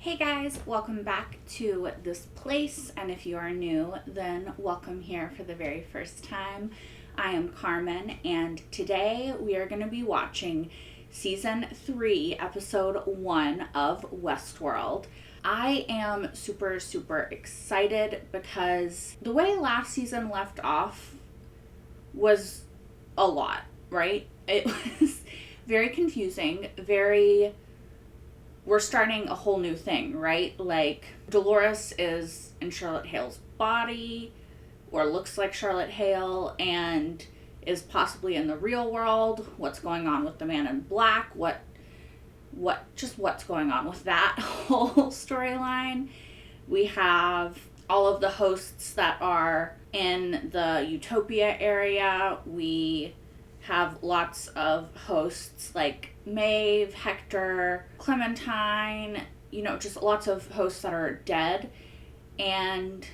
Hey guys, welcome back to this place, and if you are new, then welcome here for the very first time. I am Carmen, and today we are going to be watching Season 3, Episode 1 of Westworld. I am super excited because the way last season left off was a lot, right? It was very confusing, we're starting a whole new thing, right? Like, Dolores is in Charlotte Hale's body, or looks like Charlotte Hale, and is possibly in the real world. What's going on with the man in black? What's going on with that whole storyline? We have all of the hosts that are in the Utopia area. We have lots of hosts like Maeve, Hector, Clementine, just lots of hosts that are dead. And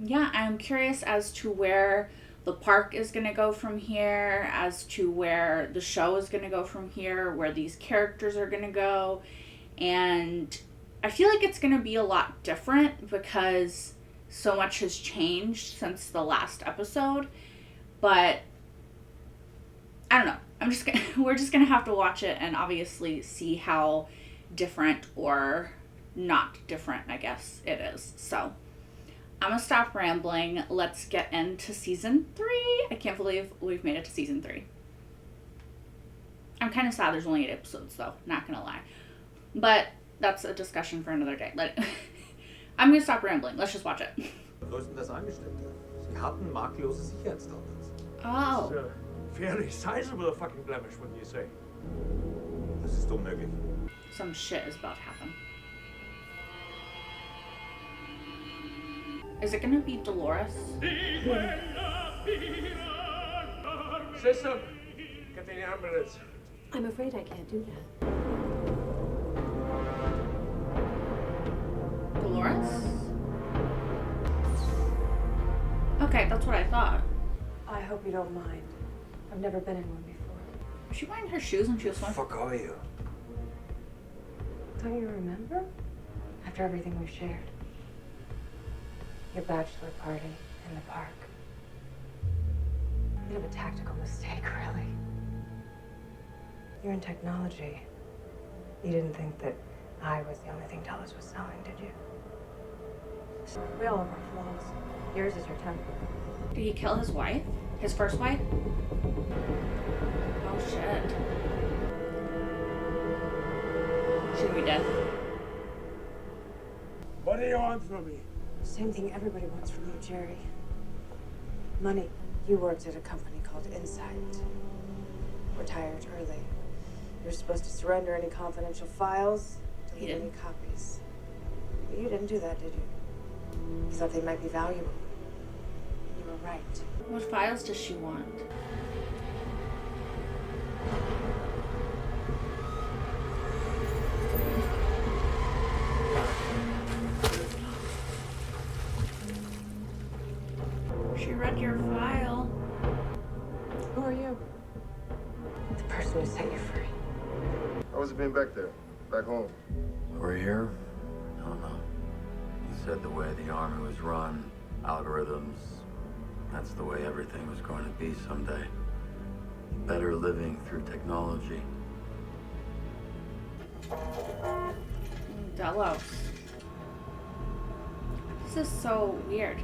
yeah, I'm curious as to where the park is going to go from here, as to where the show is going to go from here, where these characters are going to go. And I feel like it's going to be a lot different because so much has changed since the last episode. But I don't know. We're just gonna have to watch it and obviously see how different or not different, I guess, it is. So I'm gonna stop rambling. Let's get into season 3. I can't believe we've made it to season 3. I'm kind of sad there's only 8 episodes, though. Not gonna lie. But that's a discussion for another day. I'm gonna stop rambling. Let's just watch it. Größtenteils Angestellte. Sie hatten makellose Sicherheitsstandards. Oh. It's a fairly sizable fucking blemish, wouldn't you say? Das ist unmöglich. Some shit is about to happen. Is it gonna be Dolores? Sister, get the ambulance. I'm afraid I can't do that. Dolores? Okay, that's what I thought. I hope you don't mind. I've never been in one before. Was she wearing her shoes when she was swimming? Fuck are you? Don't you remember? After everything we've shared. Your bachelor party in the park. Bit of a tactical mistake, really. You're in technology. You didn't think that I was the only thing Dolores was selling, did you? We all have our flaws. Yours is your temper. Did he kill his wife? His first wife? Oh shit. Should be dead. What do you want from me? Same thing everybody wants from you, Jerry. Money. You worked at a company called Insight. Retired early. You were supposed to surrender any confidential files, delete any copies. But you didn't do that, did you? You thought they might be valuable. You were right. What files does she want? She read your file. Who are you? The person who set you free. How was it being back there? Back home? We're here? I don't know. You said the way the army was run, algorithms, that's the way everything was going to be someday. Better living through technology. Delos. This is so weird.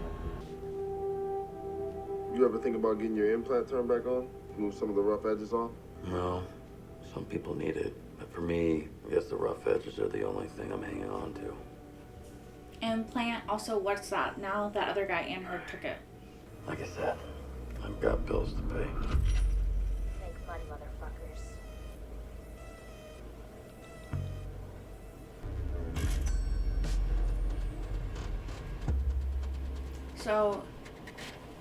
You ever think about getting your implant turned back on? Move some of the rough edges off? No, some people need it. But for me, I guess the rough edges are the only thing I'm hanging on to. Implant, also, what's that? Now that other guy and her took it. Like I said, I've got bills to pay. Make money, motherfuckers. So,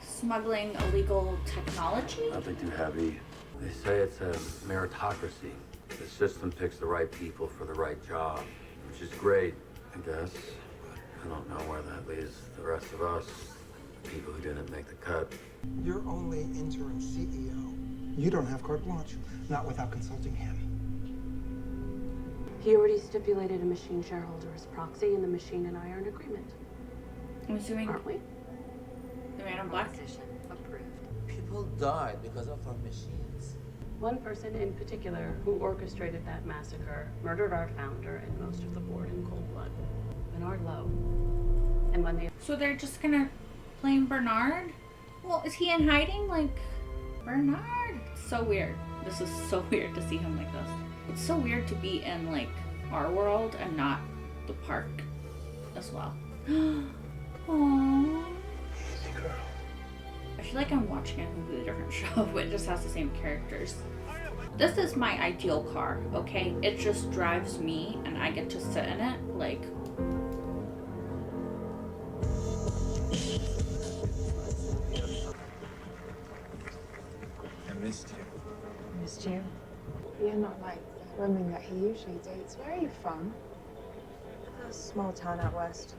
smuggling illegal technology? Nothing too heavy. They say it's a meritocracy. The system picks the right people for the right job, which is great, I guess. But I don't know where that leaves the rest of us, people who didn't make the cut. You're only interim CEO. You don't have carte blanche, not without consulting him. He already stipulated a machine shareholder as proxy, and the machine and I are in agreement. I'm assuming Aren't we? the man in black. Proposition approved. People died because of our machines. One person in particular who orchestrated that massacre murdered our founder and most of the board in cold blood. Bernard Lowe. And when they... So they're just gonna blame Bernard? Well, is he in hiding? Like, Bernard? It's so weird. This is so weird to see him like this. It's so weird to be in, like, our world and not the park as well. Aww. Easy girl. I feel like I'm watching a completely different show, but it just has the same characters. This is my ideal car, okay? It just drives me and I get to sit in it, like... I missed you. Missed you. You're not like the women that he usually dates. Where are you from? A small town out west.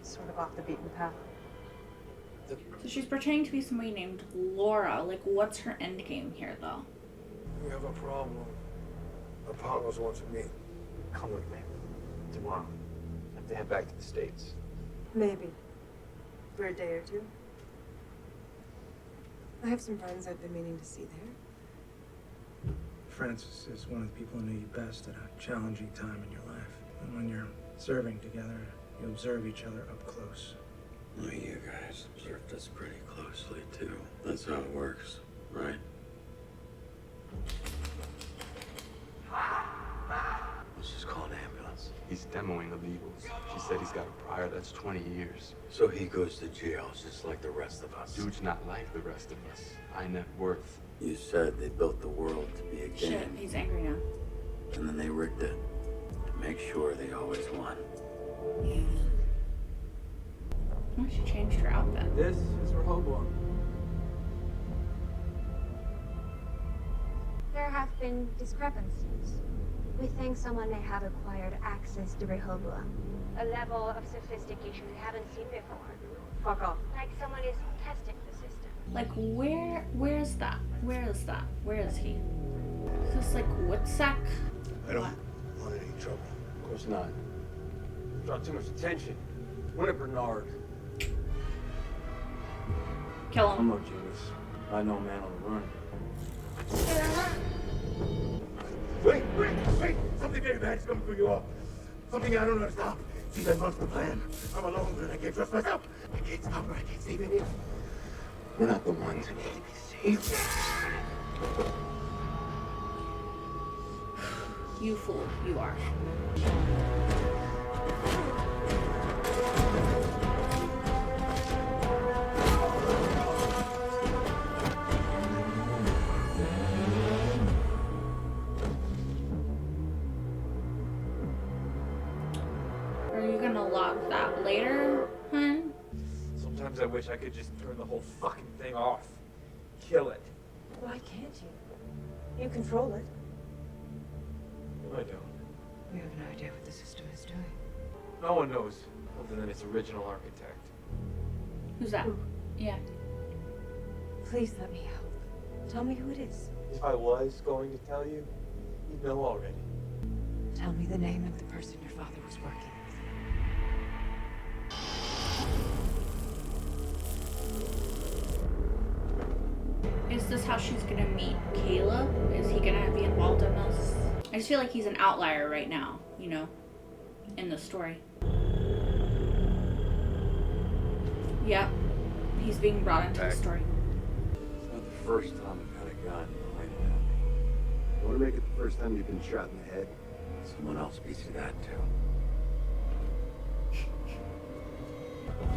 Sort of off the beaten path. So she's pretending to be somebody named Laura. Like, what's her end game here, though? We have a problem. Apollo's wants to meet. Come with me. Tomorrow. I have to head back to the States. Maybe. For a day or two. I have some friends I've been meaning to see there. Francis is one of the people who knew you best at a challenging time in your life. And when you're serving together, you observe each other up close. Well, you guys observed us pretty closely, too. That's how it works, right? Let's just call an ambulance. He's demoing illegals. She said he's got a prior that's 20 years. So he goes to jail just like the rest of us. Dude's not like the rest of us. High net worth. You said they built the world to be a game. Shit, he's angry now. And then they rigged it to make sure they always won. Oh, she changed her outfit. This is Rehoboam. There have been discrepancies. We think someone may have acquired access to Rehoboam, a level of sophistication we haven't seen before. Fuck off. Like someone is testing the system. Like, where is that? Where is that? Where is he? Is this like Woodsack? I don't want any trouble. Of course not. Draw too much attention. When a Bernard. Kill him. I'm no genius. I know a man on the run. Wait! Something very bad is coming for you all. Something I don't know how to stop. See, that runs the plan. I'm alone and I can't trust myself. I can't stop her. I can't save any of them. We're not the ones who need to be saved. You fool, you are. Are you gonna lock that later, hun? Sometimes I wish I could just turn the whole fucking thing off. Kill it. Why can't you? You control it. I don't. You have no idea what the system is doing. No one knows other than its original architect. Who's that? Who? Yeah. Please let me help. Tell me who it is. If I was going to tell you, you'd know already. Tell me the name of the person your father was working with. Is this how she's gonna meet Caleb? Is he gonna be involved in this? I just feel like he's an outlier right now, you know, in the story. Yep. He's being brought into the story. It's not the first time I've had a gun pointed at me. I want to make it the first time you've been shot in the head. Someone else beats you that, too.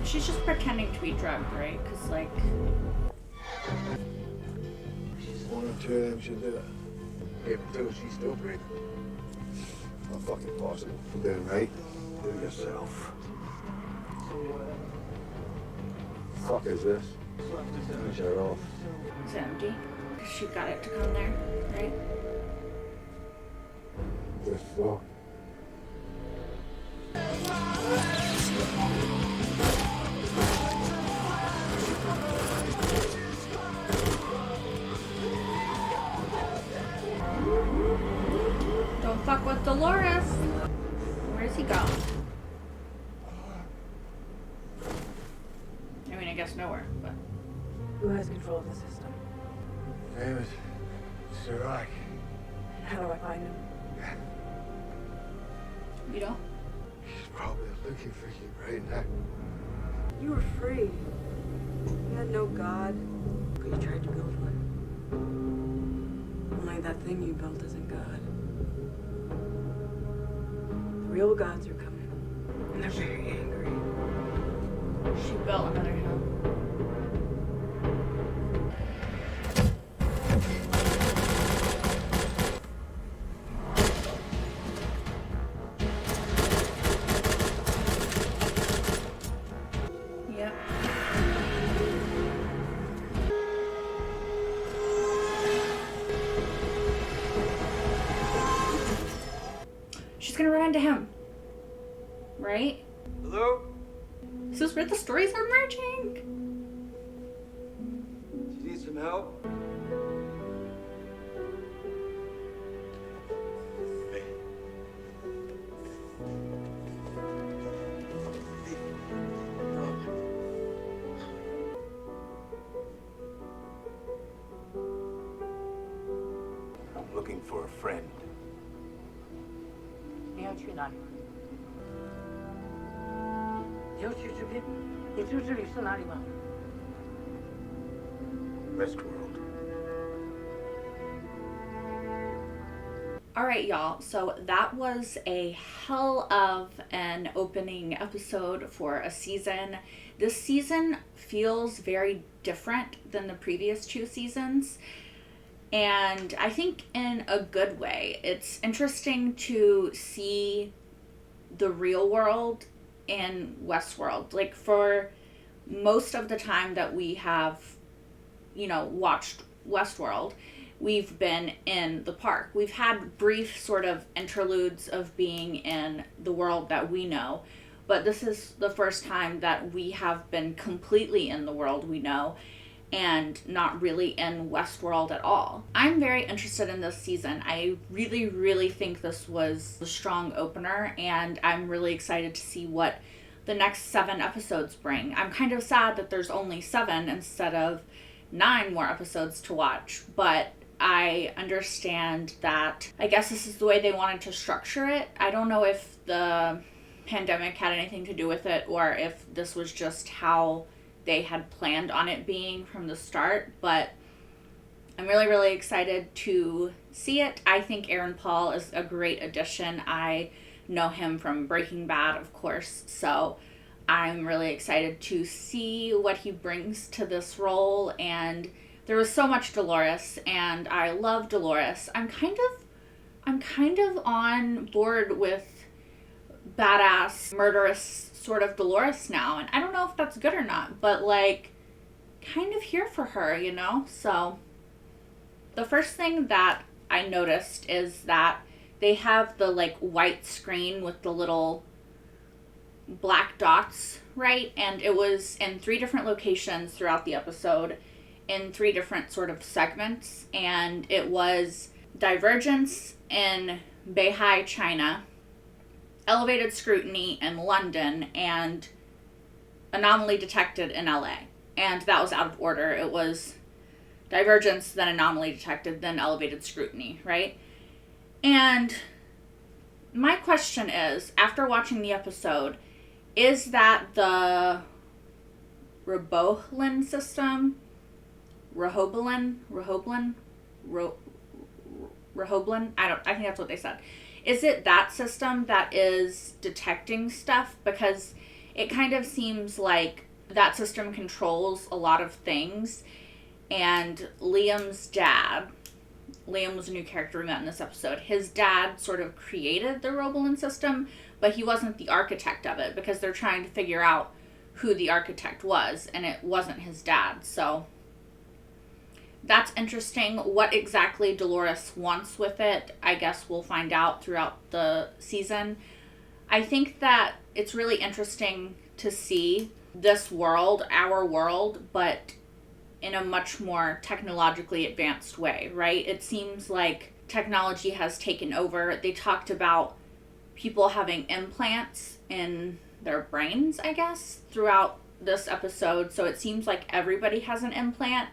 She's just pretending to be drugged, right? Because, like... One or two of them should do it. Maybe two, she's still breathing. Not fucking possible. You're doing right. Do it yourself. Fuck is this? Finish it off. It's empty. Because she got it to come there, right? Good fuck. Don't fuck with Dolores. guess nowhere, but... Who has control of the system? Name is Sirach. How do I find him? You don't? He's probably looking for you right now. You were free. You had no god, but you tried to build one. Only that thing you built isn't God. The real gods are coming, and they're very angry. She built another hill. Yep. She's gonna run into him. Right? Hello? This is where the stories are merging. Do you need some help? I'm looking for a friend. Westworld. Alright, y'all, so that was a hell of an opening episode for a season. This season feels very different than the previous 2 seasons, and I think in a good way. It's interesting to see the real world in Westworld. Like, for most of the time that we have, watched Westworld, we've been in the park. We've had brief sort of interludes of being in the world that we know, but this is the first time that we have been completely in the world we know and not really in Westworld at all. I'm very interested in this season. I really, really think this was a strong opener, and I'm really excited to see what the next 7 episodes bring. I'm kind of sad that there's only 7 instead of 9 more episodes to watch, but I understand that I guess this is the way they wanted to structure it. I don't know if the pandemic had anything to do with it or if this was just how they had planned on it being from the start, but I'm really, really excited to see it. I think Aaron Paul is a great addition. I know him from Breaking Bad, of course, so I'm really excited to see what he brings to this role. And there was so much Dolores, and I love Dolores. I'm kind of on board with badass, murderous sort of Dolores now, and I don't know if that's good or not, but kind of here for her, So the first thing that I noticed is that they have the white screen with the little black dots, right? And it was in 3 different locations throughout the episode in 3 different sort of segments, and it was Divergence in Beihai, China, Elevated Scrutiny in London, and Anomaly Detected in LA. And that was out of order. It was Divergence, then Anomaly Detected, then Elevated Scrutiny, right? And my question is, after watching the episode, is that the Rehoboam system? Rehoboam? I think that's what they said. Is it that system that is detecting stuff? Because it kind of seems like that system controls a lot of things. And Liam's dad, Liam was a new character we met in this episode. His dad sort of created the Rehoboam system, but he wasn't the architect of it because they're trying to figure out who the architect was, and it wasn't his dad. So that's interesting. What exactly Dolores wants with it, I guess we'll find out throughout the season. I think that it's really interesting to see this world, our world, but in a much more technologically advanced way, right? It seems like technology has taken over. They talked about people having implants in their brains, I guess, throughout this episode, so it seems like everybody has an implant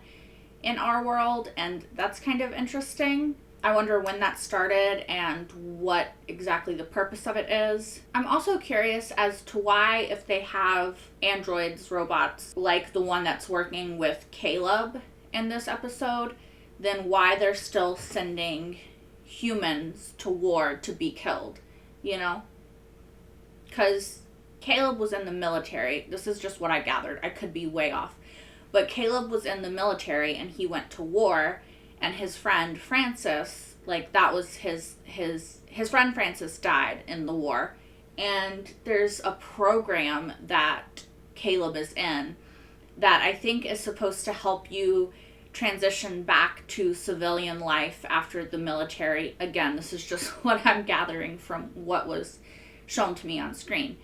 in our world, and that's kind of interesting. I wonder when that started and what exactly the purpose of it is. I'm also curious as to why, if they have androids, robots, like the one that's working with Caleb in this episode, then why they're still sending humans to war to be killed, you know? Because Caleb was in the military. This is just what I gathered. I could be way off. But Caleb was in the military and he went to war, and his friend Francis, like that was his friend Francis died in the war. And there's a program that Caleb is in that I think is supposed to help you transition back to civilian life after the military. Again, this is just what I'm gathering from what was shown to me on screen.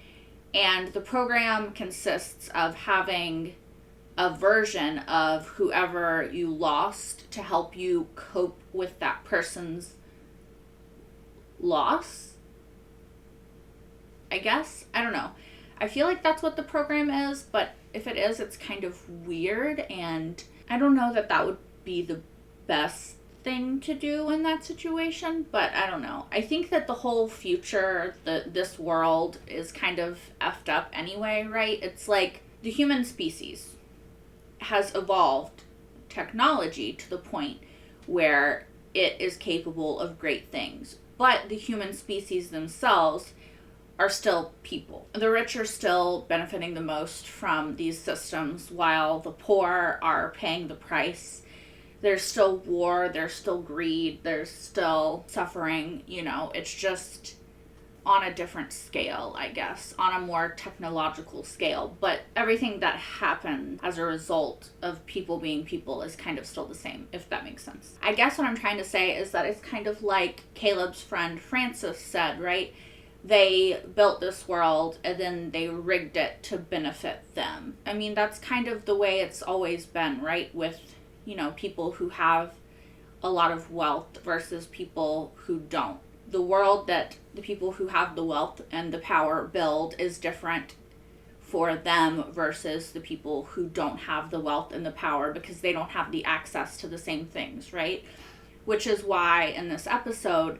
And the program consists of having a version of whoever you lost to help you cope with that person's loss, I guess. I don't know. I feel like that's what the program is, but if it is, it's kind of weird, and I don't know that that would be the best thing to do in that situation, but I don't know. I think that the whole future, this world is kind of effed up anyway, right? It's like the human species has evolved technology to the point where it is capable of great things, but the human species themselves are still people. The rich are still benefiting the most from these systems, while the poor are paying the price. There's still war, there's still greed, there's still suffering, you know, it's just on a different scale, I guess, on a more technological scale. But everything that happened as a result of people being people is kind of still the same, if that makes sense. I guess what I'm trying to say is that it's kind of like Caleb's friend Francis said, right? They built this world and then they rigged it to benefit them. I mean, that's kind of the way it's always been, right? With, you know, people who have a lot of wealth versus people who don't. The world that the people who have the wealth and the power build is different for them versus the people who don't have the wealth and the power, because they don't have the access to the same things, right? Which is why in this episode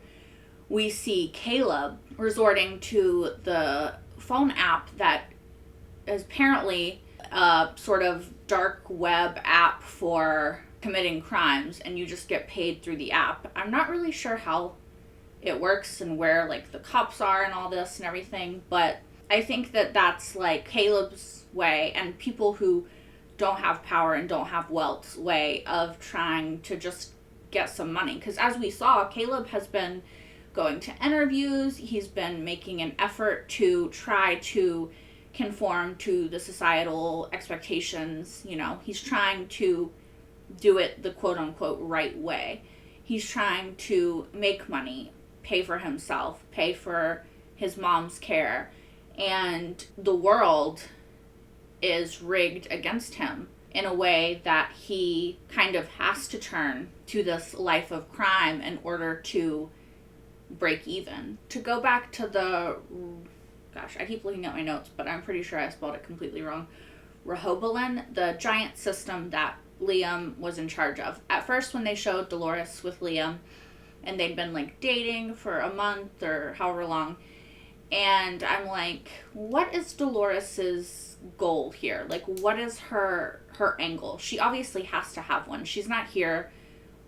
we see Caleb resorting to the phone app that is apparently a sort of dark web app for committing crimes, and you just get paid through the app. I'm not really sure how it works and where like the cops are and all this and everything, but I think that that's like Caleb's way and people who don't have power and don't have wealth's way of trying to just get some money. Because as we saw, Caleb has been going to interviews, he's been making an effort to try to conform to the societal expectations, you know, he's trying to do it the quote-unquote right way. He's trying to make money, pay for himself, pay for his mom's care, and the world is rigged against him in a way that he kind of has to turn to this life of crime in order to break even. To go back to the, gosh, I keep looking at my notes, but I'm pretty sure I spelled it completely wrong. Rehoboam, the giant system that Liam was in charge of. At first, when they showed Dolores with Liam, and they'd been like dating for a month or however long, and I'm like, what is Dolores's goal here? Like, what is her angle? She obviously has to have one. She's not here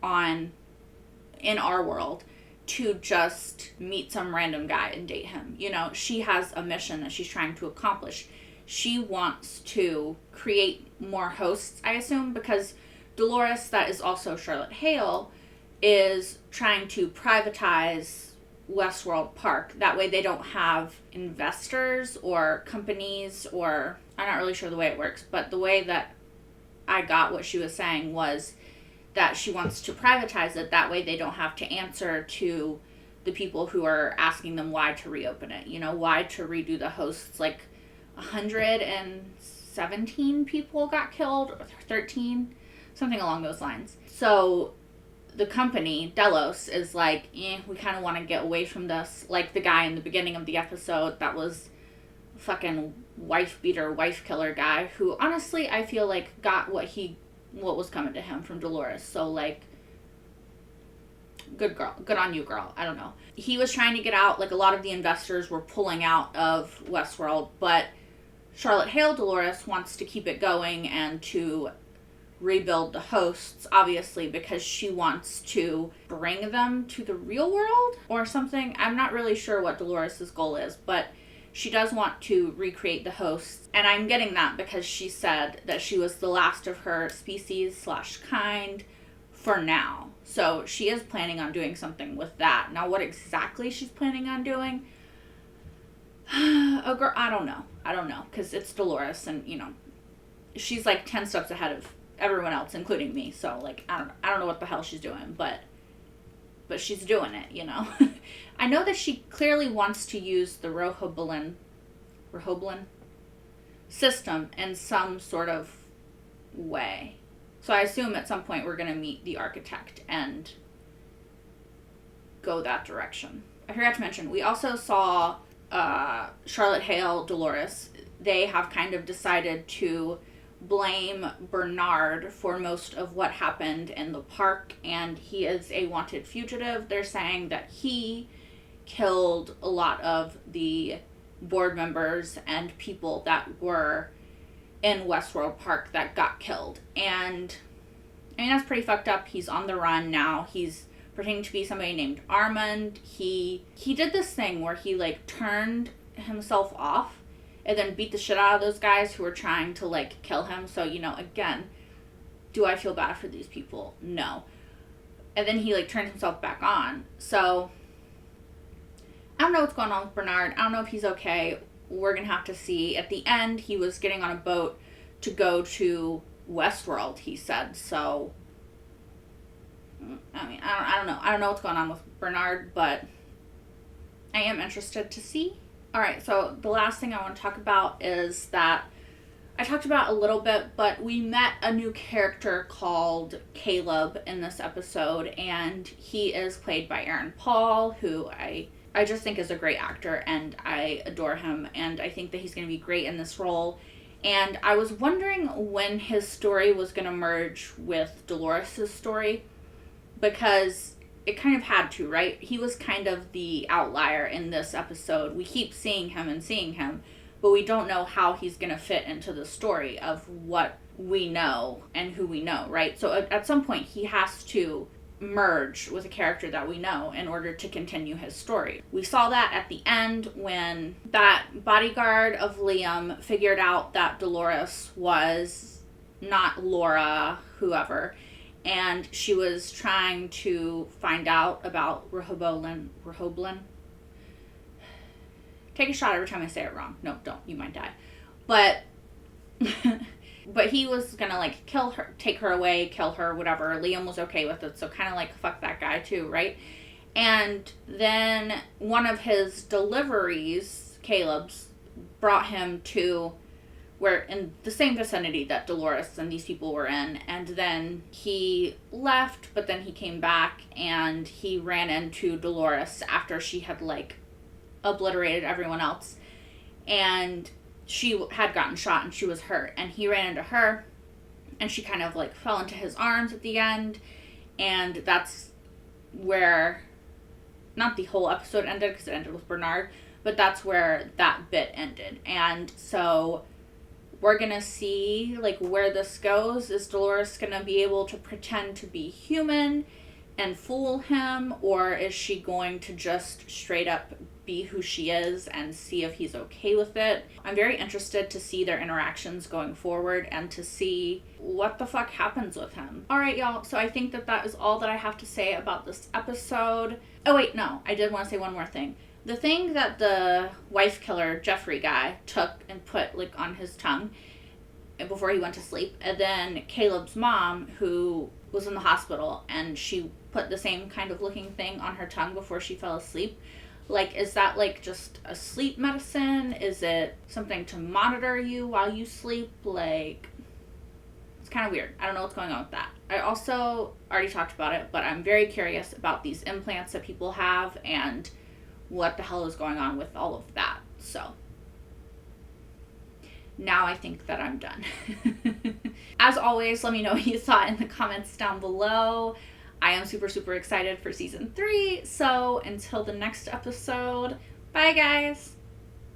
in our world to just meet some random guy and date him. You know, she has a mission that she's trying to accomplish. She wants to create more hosts, I assume, because Dolores, that is also Charlotte Hale, is trying to privatize Westworld Park. That way they don't have investors or companies, or I'm not really sure the way it works, but the way that I got what she was saying was that she wants to privatize it. That way they don't have to answer to the people who are asking them why to reopen it. You know, why to redo the hosts. Like 117 people got killed, or 13, something along those lines. So the company, Delos, is like, we kind of want to get away from this. Like the guy in the beginning of the episode that was fucking wife beater, wife killer guy who honestly I feel like got what was coming to him from Dolores. So like, good girl, good on you, girl. I don't know. He was trying to get out. Like, a lot of the investors were pulling out of Westworld, but Charlotte Hale Dolores wants to keep it going and to rebuild the hosts, obviously, because she wants to bring them to the real world or something. I'm not really sure what Dolores' goal is, but she does want to recreate the hosts. And I'm getting that because she said that she was the last of her species / kind for now. So she is planning on doing something with that. Now, what exactly she's planning on doing? Oh, girl, I don't know. Because it's Dolores and, you know, she's like 10 steps ahead of everyone else, including me. So, like, I don't know what the hell she's doing, but she's doing it, you know. I know that she clearly wants to use the Rehoboam system in some sort of way. So I assume at some point we're going to meet the architect and go that direction. I forgot to mention, we also saw Charlotte Hale Dolores. They have kind of decided to blame Bernard for most of what happened in the park, and he is a wanted fugitive. They're saying that he killed a lot of the board members and people that were in Westworld Park that got killed. And I mean, that's pretty fucked up. He's on the run now. He's pretending to be somebody named Armand. He did this thing where he like turned himself off and then beat the shit out of those guys who were trying to like kill him. So, you know, again, do I feel bad for these people? No. And then he like turned himself back on. So I don't know what's going on with Bernard. I don't know if he's okay. We're going to have to see. At the end, he was getting on a boat to go to Westworld, he said. So, I mean, I don't know. I don't know what's going on with Bernard, but I am interested to see. All right, so the last thing I want to talk about is that I talked about a little bit, but we met a new character called Caleb in this episode, and he is played by Aaron Paul, who I just think is a great actor, and I adore him, and I think that he's going to be great in this role. And I was wondering when his story was going to merge with Dolores' story, because it kind of had to, right? He was kind of the outlier in this episode. We keep seeing him, but we don't know how he's going to fit into the story of what we know and who we know, right? So at some point, he has to merge with a character that we know in order to continue his story. We saw that at the end when that bodyguard of Liam figured out that Dolores was not Laura, whoever, and she was trying to find out about Rehoboam. Take a shot every time I say it wrong. No, don't. You might die. But but he was gonna like kill her, take her away, kill her, whatever. Liam was okay with it, so kind of like fuck that guy too, right? And then one of his deliveries, Caleb's, brought him to where in the same vicinity that Dolores and these people were in, and then he left, but then he came back and he ran into Dolores after she had like obliterated everyone else, and she had gotten shot and she was hurt, and he ran into her and she kind of like fell into his arms at the end, and that's where not the whole episode ended because it ended with Bernard, but that's where that bit ended. And so we're gonna see like where this goes. Is Dolores gonna be able to pretend to be human and fool him, or is she going to just straight up be who she is and see if he's okay with it? I'm very interested to see their interactions going forward and to see what the fuck happens with him. Alright, y'all, so I think that is all that I have to say about this episode. Oh wait, no, I did want to say one more thing. The thing that the wife killer Jeffrey guy took and put like on his tongue before he went to sleep, and then Caleb's mom, who was in the hospital, and she put the same kind of looking thing on her tongue before she fell asleep. Like, is that like just a sleep medicine? Is it something to monitor you while you sleep? Like, it's kind of weird. I don't know what's going on with that. I also already talked about it, but I'm very curious about these implants that people have and what the hell is going on with all of that. So now I think that I'm done. As always, let me know what you thought in the comments down below. I am super, super excited for season 3. So until the next episode, bye guys.